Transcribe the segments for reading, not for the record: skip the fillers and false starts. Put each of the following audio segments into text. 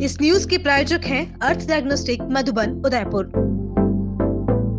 इस न्यूज के प्रायोजक हैं अर्थ डायग्नोस्टिक मधुबन उदयपुर।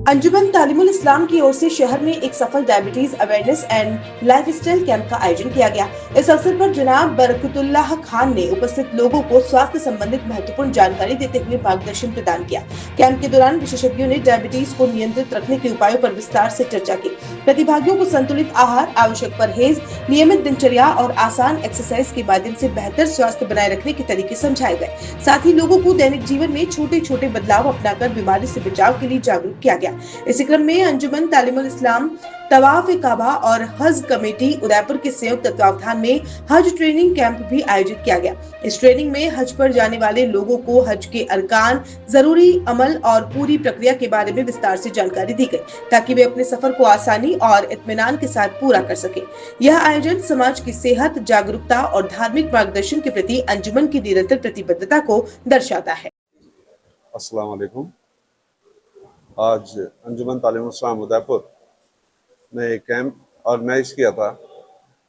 अंजुमन तालीमुल इस्लाम की ओर से शहर में एक सफल diabetes awareness and lifestyle camp का आयोजन किया गया। इस अवसर पर जनाब बरकतुल्लाह खान ने उपस्थित लोगों को स्वास्थ्य संबंधित महत्वपूर्ण जानकारी देते हुए मार्गदर्शन प्रदान किया। कैंप के दौरान विशेषज्ञों ने डायबिटीज को नियंत्रित रखने के उपायों पर विस्तार से चर्चा की। प्रतिभागियों को संतुलित आहार, आवश्यक परहेज, नियमित दिनचर्या और आसान एक्सरसाइज के माध्यम से बेहतर स्वास्थ्य बनाए रखने के तरीके समझाए गए। साथ ही लोगों को दैनिक जीवन में छोटे छोटे बदलाव अपनाकर बीमारी से बचाव के लिए जागरूक किया गया। इसी क्रम में अंजुमन तालीमुल इस्लाम, तवाफ काबा और हज कमेटी उदयपुर के संयुक्त तत्वावधान में हज ट्रेनिंग कैंप भी आयोजित किया गया। इस ट्रेनिंग में हज पर जाने वाले लोगों को हज के अरकान, जरूरी अमल और पूरी प्रक्रिया के बारे में विस्तार से जानकारी दी गई, ताकि वे अपने सफर को आसानी और इत्मीनान के साथ पूरा कर सके। यह आयोजन समाज की सेहत, जागरूकता और धार्मिक मार्गदर्शन के प्रति अंजुमन की निरंतर प्रतिबद्धता को दर्शाता है। अस्सलाम वालेकुम। आज अंजुमन तालीमुल इस्लाम उदयपुर ने एक कैंप ऑर्गेनाइज किया था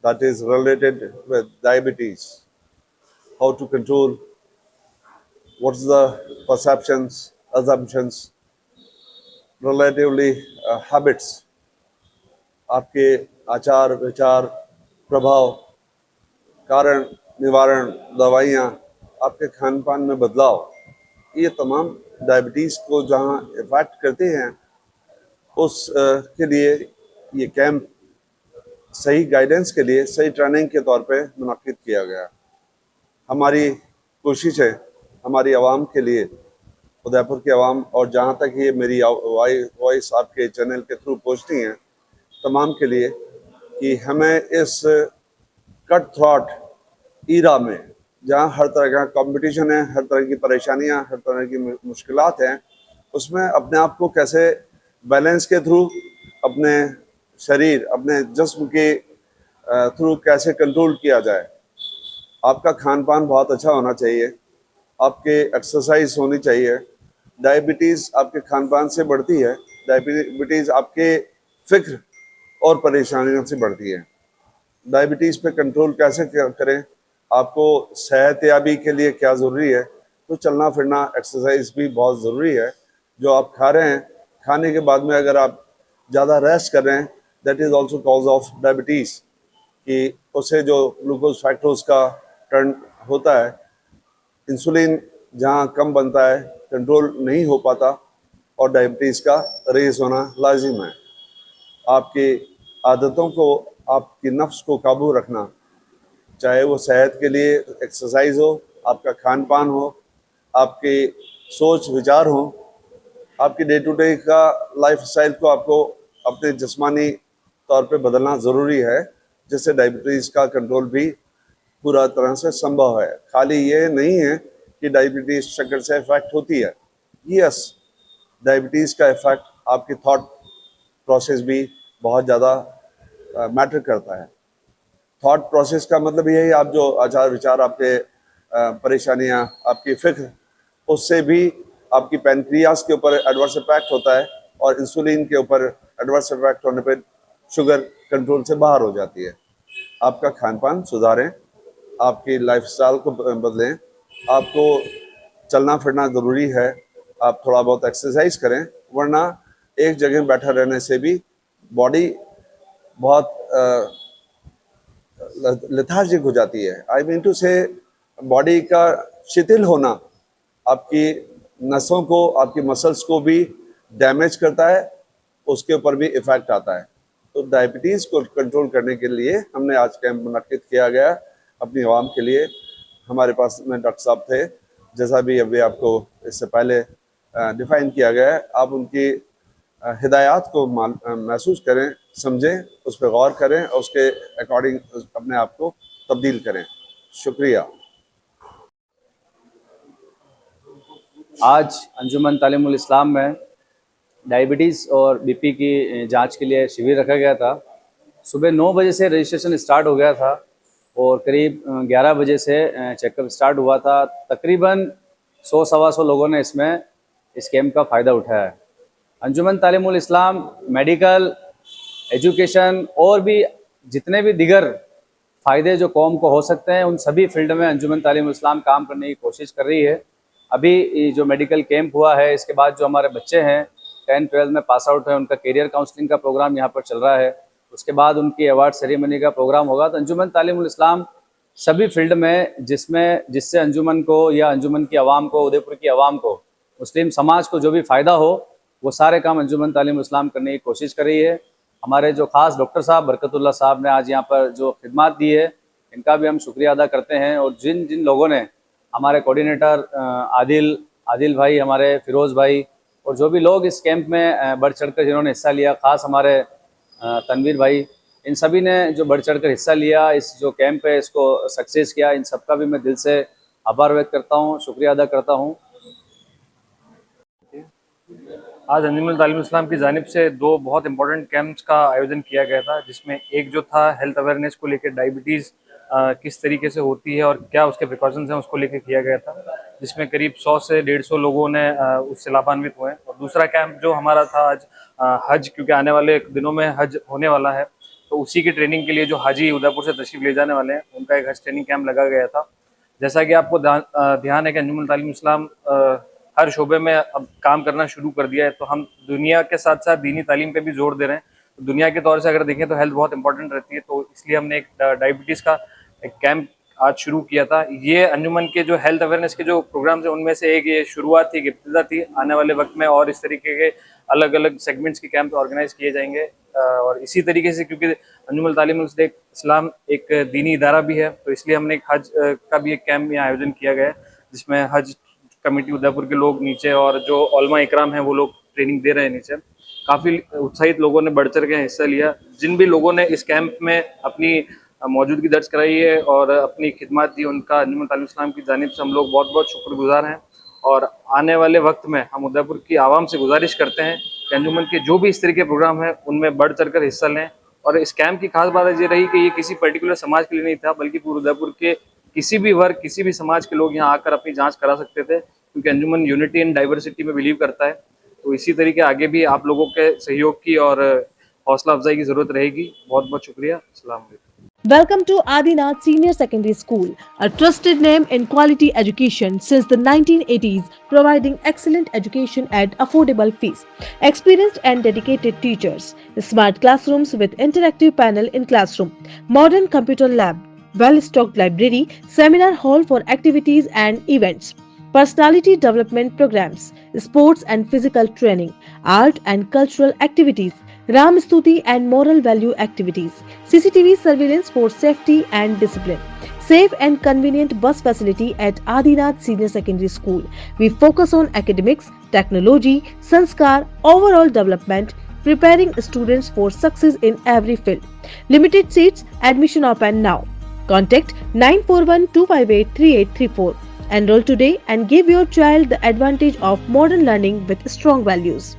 that is related with diabetes, how to control, what is the perceptions, assumptions, relatively habits, आपके आचार विचार, प्रभाव, कारण निवारण, दवाइयाँ, आपके खान पान में बदलाव, ये तमाम डायबिटीज़ को जहाँ इफेक्ट करते हैं उस के लिए ये कैंप सही गाइडेंस के लिए, सही ट्रेनिंग के तौर पे मुनक्किद किया गया। हमारी कोशिश है हमारी आवाम के लिए, उदयपुर की आवाम, और जहाँ तक ये मेरी वॉइस आपके चैनल के थ्रू पहुँचती हैं तमाम के लिए, कि हमें इस कट थ्रॉट ईरा में जहाँ हर तरह का कंपटीशन है, हर तरह की परेशानियाँ, हर तरह की मुश्किलात हैं, उसमें अपने आप को कैसे बैलेंस के थ्रू, अपने शरीर, अपने जिस्म के थ्रू कैसे कंट्रोल किया जाए। आपका खान पान बहुत अच्छा होना चाहिए, आपके एक्सरसाइज होनी चाहिए। डायबिटीज़ आपके खान पान से बढ़ती है, डायबिटीज़ आपके फिक्र और परेशानियों से बढ़ती है। डायबिटीज़ पे कंट्रोल कैसे करें, आपको सेहतयाबी के लिए क्या ज़रूरी है, तो चलना फिरना, एक्सरसाइज भी बहुत ज़रूरी है। जो आप खा रहे हैं, खाने के बाद में अगर आप ज़्यादा रेस्ट कर रहे हैं, that is also cause of diabetes, कि उससे जो ग्लूकोज फैक्टर्स का टर्न होता है, इंसुलिन जहाँ कम बनता है, कंट्रोल नहीं हो पाता, और डायबिटीज़ का रेज होना लाजिम है। आपकी आदतों को, आपकी नफ्स को काबू रखना, चाहे वो सेहत के लिए एक्सरसाइज हो, आपका खान पान हो, आपके सोच विचार हो, आपकी डे टू डे का लाइफ स्टाइल को आपको अपने जिस्मानी तौर पे बदलना ज़रूरी है, जिससे डायबिटीज़ का कंट्रोल भी पूरा तरह से संभव है। खाली ये नहीं है कि डायबिटीज़ शक्कर से इफेक्ट होती है, यस, डायबिटीज़ का इफेक्ट आपकी थॉट प्रोसेस भी बहुत ज़्यादा मैटर करता है। थॉट प्रोसेस का मतलब यही, आप जो आचार विचार, आपके परेशानियाँ, आपकी फिक्र, उससे भी आपकी पैनक्रियास के ऊपर एडवर्स इफेक्ट होता है, और इंसुलिन के ऊपर एडवर्स इफेक्ट होने पर शुगर कंट्रोल से बाहर हो जाती है। आपका खान पान सुधारें, आपकी लाइफस्टाइल को बदलें, आपको चलना फिरना ज़रूरी है, आप थोड़ा बहुत एक्सरसाइज करें, वरना एक जगह बैठा रहने से भी बॉडी बहुत लेथार्जिक हो जाती है। आई मीन टू से, बॉडी का शिथिल होना आपकी नसों को, आपकी मसल्स को भी डैमेज करता है, उसके ऊपर भी इफ़ेक्ट आता है। तो डायबिटीज़ को कंट्रोल करने के लिए हमने आज कैंप मुनक्किद किया गया अपनी आवाम के लिए। हमारे पास में डॉक्टर साहब थे, जैसा भी अभी आपको इससे पहले डिफ़ाइन किया गया है। आप उनकी हिदायत को महसूस करें, समझें, उस पर गौर करें, और उसके अकॉर्डिंग अपने आप को तब्दील करें। शुक्रिया। आज अंजुमन तालीमुल इस्लाम में डायबिटीज़ और बीपी की जांच के लिए शिविर रखा गया था। सुबह 9 बजे से रजिस्ट्रेशन स्टार्ट हो गया था और करीब 11 बजे से चेकअप स्टार्ट हुआ था। तकरीबन 100-125 लोगों ने इसमें इस कैंप का फ़ायदा उठाया है। अंजुमन तालीमुल इस्लाम मेडिकल, एजुकेशन और भी जितने भी दिगर फ़ायदे जो कौम को हो सकते हैं उन सभी फील्ड में अंजुमन तालीमुल इस्लाम काम करने की कोशिश कर रही है। अभी ये जो मेडिकल कैंप हुआ है, इसके बाद जो हमारे बच्चे हैं 10th-12th में पास आउट है, उनका करियर काउंसलिंग का प्रोग्राम यहाँ पर चल रहा है। उसके बाद उनकी अवार्ड सेरेमनी का प्रोग्राम होगा। तो अंजुमन तालीमुल इस्लाम सभी फील्ड में जिससे अंजुमन को या अंजुमन की आवाम को, उदयपुर की आवाम को, मुस्लिम समाज को जो भी फ़ायदा हो, वो सारे काम अंजुमन तालीमुल इस्लाम करने की कोशिश कर रही है। हमारे जो खास डॉक्टर साहब बरकतुल्लाह साहब ने आज यहाँ पर जो खिदमत दी है, इनका भी हम शुक्रिया अदा करते हैं। और जिन जिन लोगों ने, हमारे कोऑर्डिनेटर आदिल भाई, हमारे फिरोज़ भाई, और जो भी लोग इस कैंप में बढ़ चढ़ कर जिन्होंने हिस्सा लिया, ख़ास हमारे तनवीर भाई, इन सभी ने जो बढ़ चढ़ कर हिस्सा लिया, इस जो कैंप है इसको सक्सेस किया, इन सबका भी मैं दिल से आभार व्यक्त करता हूँ, शुक्रिया अदा करता हूँ। आज अंजुमन तालीमुल इस्लाम की जानिब से 2 बहुत इंपॉर्टेंट कैंप्स का आयोजन किया गया था, जिसमें एक जो था हेल्थ अवेयरनेस को लेकर, डायबिटीज़ किस तरीके से होती है और क्या उसके प्रिकॉशंस हैं, उसको लेकर किया गया था, जिसमें करीब 100 से 150 लोगों ने उससे लाभान्वित हुए। और दूसरा कैंप जो हमारा था आज हज, क्योंकि आने वाले दिनों में हज होने वाला है, तो उसी की ट्रेनिंग के लिए जो हाजी उदयपुर से तशरीफ ले जाने वाले हैं, उनका एक हज ट्रेनिंग कैंप लगा गया था। जैसा कि आपको ध्यान है कि अंजुमन तालीमुल इस्लाम हर शोबे में अब काम करना शुरू कर दिया है, तो हम दुनिया के साथ साथ दीनी तालीम पे भी जोर दे रहे हैं। तो दुनिया के तौर से अगर देखें तो हेल्थ बहुत इंपॉर्टेंट रहती है, तो इसलिए हमने एक डायबिटीज़ का एक कैंप आज शुरू किया था। ये अंजुमन के जो हेल्थ अवेयरनेस के जो प्रोग्राम्स हैं, उनमें से एक ये शुरुआत थी, एक इब्तिदा थी। आने वाले वक्त में और इस तरीके के अलग अलग सेगमेंट्स के कैंप ऑर्गेनाइज किए जाएंगे। और इसी तरीके से, क्योंकि अंजुमन तालीमुल इस्लाम एक दीनी इदारा भी है, तो इसलिए हमने एक हज का भी एक कैंप यहाँ आयोजन किया गया है, जिसमें हज कमेटी उदयपुर के लोग नीचे और जो उलमा इकराम हैं वो लोग ट्रेनिंग दे रहे हैं नीचे। काफ़ी उत्साहित लोगों ने बढ़ चढ़ के हिस्सा लिया। जिन भी लोगों ने इस कैंप में अपनी मौजूदगी दर्ज कराई है और अपनी खिदमत दी, उनका अंजुमन तालीमुल इस्लाम की जानिब से हम लोग बहुत बहुत शुक्रगुजार हैं। और आने वाले वक्त में हम उदयपुर की आवाम से गुजारिश करते हैं कि अंजुमन के जो भी इस तरह के प्रोग्राम हैं उनमें बढ़ चढ़ कर हिस्सा लें। और इस कैंप की खास बात ये रही कि ये किसी पर्टिकुलर समाज के लिए नहीं था, बल्कि पूरे उदयपुर के किसी भी वर्ग, किसी भी समाज के लोग यहाँ आकर अपनी जांच करा सकते थे, क्योंकि अंजुमन यूनिटी एंड डाइवर्सिटी में बिलीव करता है। तो इसी तरीके आगे भी आप लोगों के सहयोग की और हौसला अफजाई की जरूरत रहेगी। बहुत बहुत शुक्रिया। अस्सलाम वालेकुम। Welcome to Adinath Senior Secondary School, a trusted name in quality education since the 1980s, providing excellent education at affordable fees. Experienced and dedicated teachers, smart classrooms with interactive panel in classroom, modern computer lab, well-stocked library, seminar hall for activities and events, personality development programs, sports and physical training, art and cultural activities, Ram Stuti and moral value activities, CCTV surveillance for safety and discipline, safe and convenient bus facility at Adinath Senior Secondary School. We focus on academics, technology, sanskar, overall development, preparing students for success in every field. Limited seats, admission open now. Contact 9412583834. Enroll today and give your child the advantage of modern learning with strong values.